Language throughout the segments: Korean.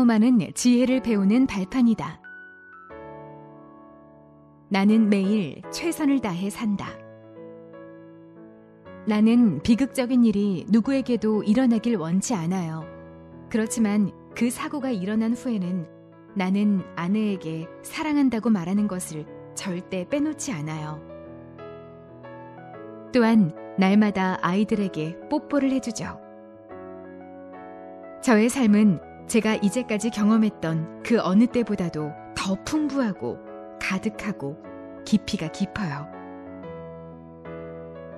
트라우마는 지혜를 배우는 발판이다. 나는 매일 최선을 다해 산다. 나는 비극적인 일이 누구에게도 일어나길 원치 않아요. 그렇지만 그 사고가 일어난 후에는 나는 아내에게 사랑한다고 말하는 것을 절대 빼놓지 않아요. 또한 날마다 아이들에게 뽀뽀를 해주죠. 저의 삶은 제가 이제까지 경험했던 그 어느 때보다도 더 풍부하고 가득하고 깊이가 깊어요.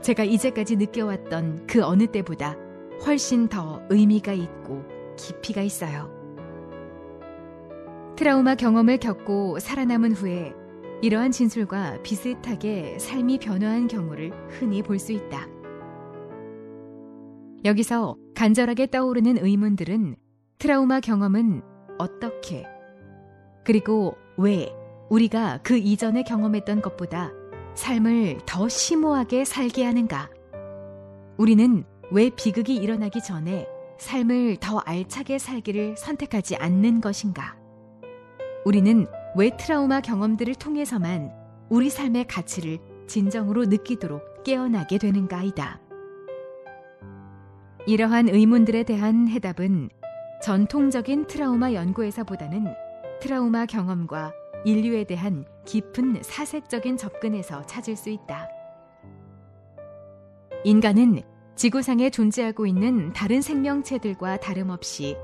제가 이제까지 느껴왔던 그 어느 때보다 훨씬 더 의미가 있고 깊이가 있어요. 트라우마 경험을 겪고 살아남은 후에 이러한 진술과 비슷하게 삶이 변화한 경우를 흔히 볼 수 있다. 여기서 간절하게 떠오르는 의문들은 트라우마 경험은 어떻게, 그리고 왜 우리가 그 이전에 경험했던 것보다 삶을 더 심오하게 살게 하는가? 우리는 왜 비극이 일어나기 전에 삶을 더 알차게 살기를 선택하지 않는 것인가? 우리는 왜 트라우마 경험들을 통해서만 우리 삶의 가치를 진정으로 느끼도록 깨어나게 되는가이다. 이러한 의문들에 대한 해답은 전통적인 트라우마 연구에서보다는 트라우마 경험과 인류에 대한 깊은 사색적인 접근에서 찾을 수 있다. 인간은 지구상에 존재하고 있는 다른 생명체들과 다름없이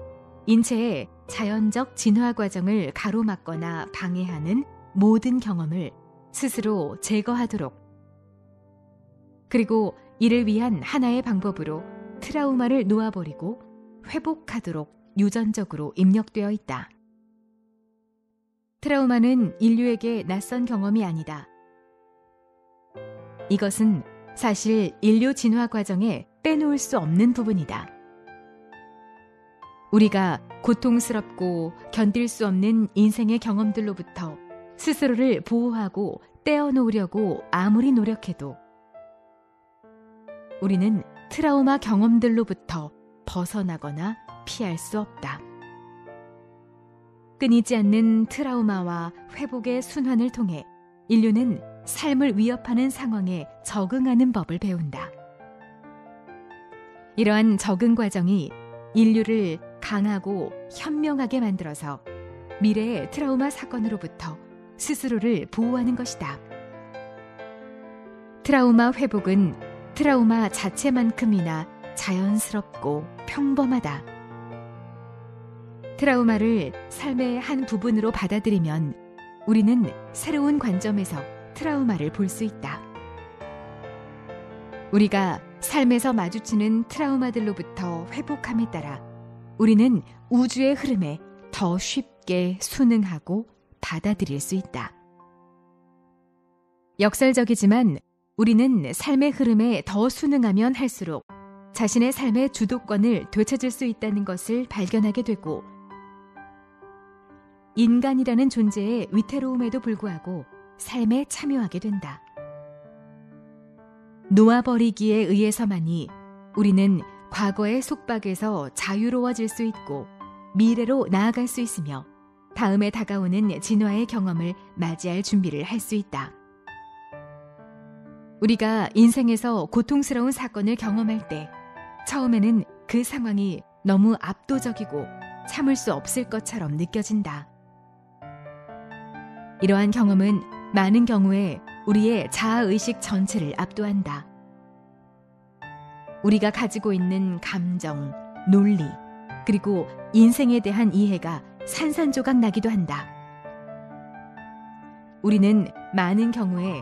인체의 자연적 진화 과정을 가로막거나 방해하는 모든 경험을 스스로 제거하도록, 그리고 이를 위한 하나의 방법으로 트라우마를 놓아버리고 회복하도록 유전적으로 입력되어 있다. 트라우마는 인류에게 낯선 경험이 아니다. 이것은 사실 인류 진화 과정에 빼놓을 수 없는 부분이다. 우리가 고통스럽고 견딜 수 없는 인생의 경험들로부터 스스로를 보호하고 떼어놓으려고 아무리 노력해도 우리는 트라우마 경험들로부터 벗어나거나 피할 수 없다. 끊이지 않는 트라우마와 회복의 순환을 통해 인류는 삶을 위협하는 상황에 적응하는 법을 배운다. 이러한 적응 과정이 인류를 강하고 현명하게 만들어서 미래의 트라우마 사건으로부터 스스로를 보호하는 것이다. 트라우마 회복은 트라우마 자체만큼이나 자연스럽고 평범하다. 트라우마를 삶의 한 부분으로 받아들이면 우리는 새로운 관점에서 트라우마를 볼 수 있다. 우리가 삶에서 마주치는 트라우마들로부터 회복함에 따라 우리는 우주의 흐름에 더 쉽게 순응하고 받아들일 수 있다. 역설적이지만 우리는 삶의 흐름에 더 순응하면 할수록 자신의 삶의 주도권을 되찾을 수 있다는 것을 발견하게 되고, 인간이라는 존재의 위태로움에도 불구하고 삶에 참여하게 된다. 놓아버리기에 의해서만이 우리는 과거의 속박에서 자유로워질 수 있고 미래로 나아갈 수 있으며 다음에 다가오는 진화의 경험을 맞이할 준비를 할 수 있다. 우리가 인생에서 고통스러운 사건을 경험할 때 처음에는 그 상황이 너무 압도적이고 참을 수 없을 것처럼 느껴진다. 이러한 경험은 많은 경우에 우리의 자아의식 전체를 압도한다. 우리가 가지고 있는 감정, 논리, 그리고 인생에 대한 이해가 산산조각 나기도 한다. 우리는 많은 경우에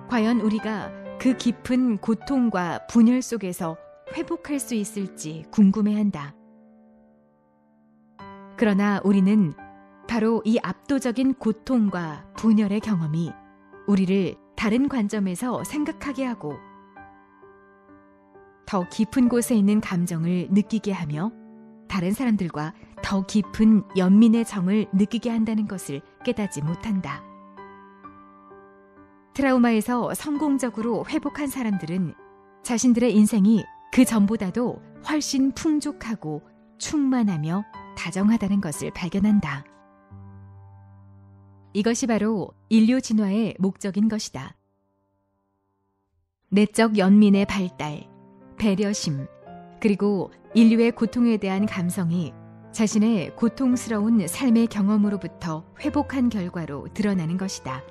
과연 우리가 그 깊은 고통과 분열 속에서 회복할 수 있을지 궁금해한다. 그러나 우리는 바로 이 압도적인 고통과 분열의 경험이 우리를 다른 관점에서 생각하게 하고 더 깊은 곳에 있는 감정을 느끼게 하며 다른 사람들과 더 깊은 연민의 정을 느끼게 한다는 것을 깨닫지 못한다. 트라우마에서 성공적으로 회복한 사람들은 자신들의 인생이 그 전보다도 훨씬 풍족하고 충만하며 다정하다는 것을 발견한다. 이것이 바로 인류 진화의 목적인 것이다. 내적 연민의 발달, 배려심, 그리고 인류의 고통에 대한 감성이 자신의 고통스러운 삶의 경험으로부터 회복한 결과로 드러나는 것이다.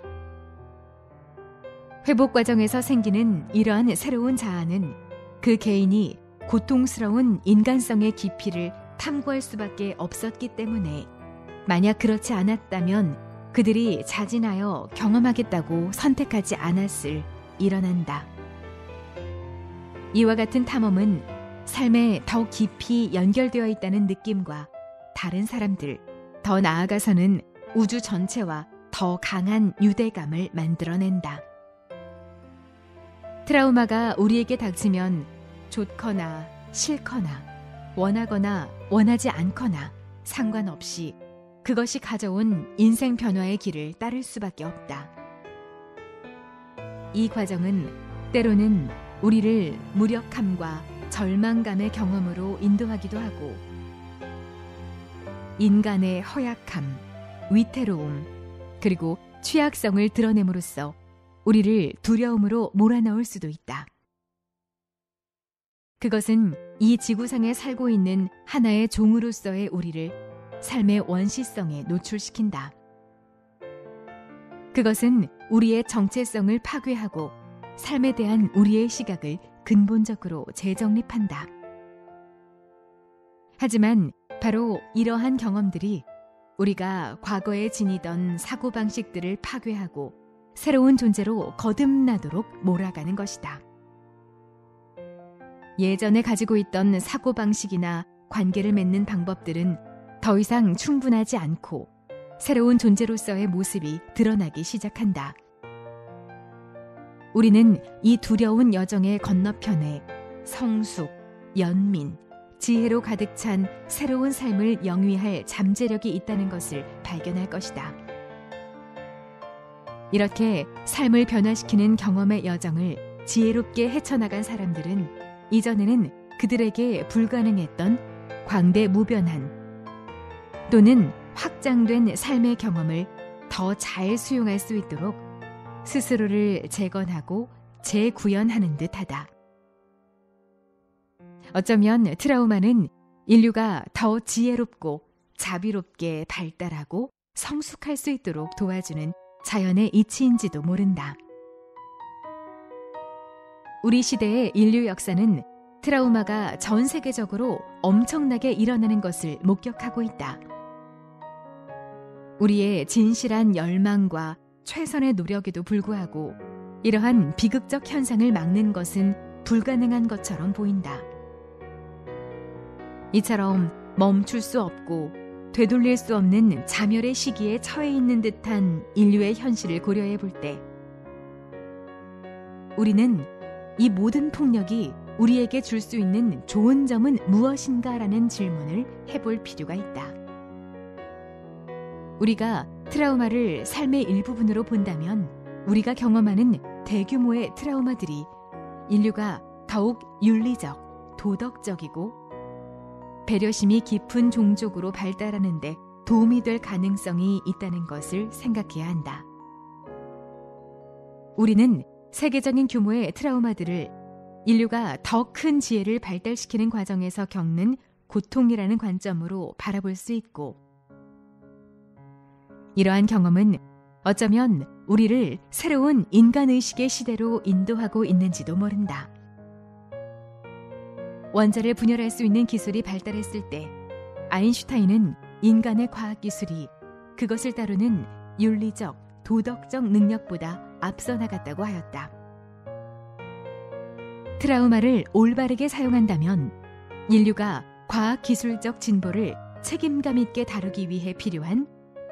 회복 과정에서 생기는 이러한 새로운 자아는 그 개인이 고통스러운 인간성의 깊이를 탐구할 수밖에 없었기 때문에 만약 그렇지 않았다면 그들이 자진하여 경험하겠다고 선택하지 않았을 일어난다. 이와 같은 탐험은 삶에 더 깊이 연결되어 있다는 느낌과 다른 사람들, 더 나아가서는 우주 전체와 더 강한 유대감을 만들어낸다. 트라우마가 우리에게 닥치면 좋거나 싫거나 원하거나 원하지 않거나 상관없이 그것이 가져온 인생 변화의 길을 따를 수밖에 없다. 이 과정은 때로는 우리를 무력함과 절망감의 경험으로 인도하기도 하고 인간의 허약함, 위태로움, 그리고 취약성을 드러냄으로써 우리를 두려움으로 몰아넣을 수도 있다. 그것은 이 지구상에 살고 있는 하나의 종으로서의 우리를 삶의 원시성에 노출시킨다. 그것은 우리의 정체성을 파괴하고 삶에 대한 우리의 시각을 근본적으로 재정립한다. 하지만 바로 이러한 경험들이 우리가 과거에 지니던 사고방식들을 파괴하고 새로운 존재로 거듭나도록 몰아가는 것이다. 예전에 가지고 있던 사고방식이나 관계를 맺는 방법들은 더 이상 충분하지 않고 새로운 존재로서의 모습이 드러나기 시작한다. 우리는 이 두려운 여정의 건너편에 성숙, 연민, 지혜로 가득 찬 새로운 삶을 영위할 잠재력이 있다는 것을 발견할 것이다. 이렇게 삶을 변화시키는 경험의 여정을 지혜롭게 헤쳐나간 사람들은 이전에는 그들에게 불가능했던 광대무변한 또는 확장된 삶의 경험을 더 잘 수용할 수 있도록 스스로를 재건하고 재구현하는 듯하다. 어쩌면 트라우마는 인류가 더 지혜롭고 자비롭게 발달하고 성숙할 수 있도록 도와주는 자연의 이치인지도 모른다. 우리 시대의 인류 역사는 트라우마가 전 세계적으로 엄청나게 일어나는 것을 목격하고 있다. 우리의 진실한 열망과 최선의 노력에도 불구하고 이러한 비극적 현상을 막는 것은 불가능한 것처럼 보인다. 이처럼 멈출 수 없고 되돌릴 수 없는 자멸의 시기에 처해 있는 듯한 인류의 현실을 고려해 볼 때 우리는 이 모든 폭력이 우리에게 줄 수 있는 좋은 점은 무엇인가라는 질문을 해볼 필요가 있다. 우리가 트라우마를 삶의 일부분으로 본다면 우리가 경험하는 대규모의 트라우마들이 인류가 더욱 윤리적, 도덕적이고 배려심이 깊은 종족으로 발달하는 데 도움이 될 가능성이 있다는 것을 생각해야 한다. 우리는 세계적인 규모의 트라우마들을 인류가 더 큰 지혜를 발달시키는 과정에서 겪는 고통이라는 관점으로 바라볼 수 있고 이러한 경험은 어쩌면 우리를 새로운 인간의식의 시대로 인도하고 있는지도 모른다. 원자를 분열할 수 있는 기술이 발달했을 때 아인슈타인은 인간의 과학기술이 그것을 다루는 윤리적, 도덕적 능력보다 앞서 나갔다고 하였다. 트라우마를 올바르게 사용한다면 인류가 과학기술적 진보를 책임감 있게 다루기 위해 필요한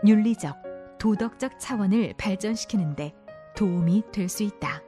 윤리적, 도덕적 차원을 발전시키는 데 도움이 될 수 있다.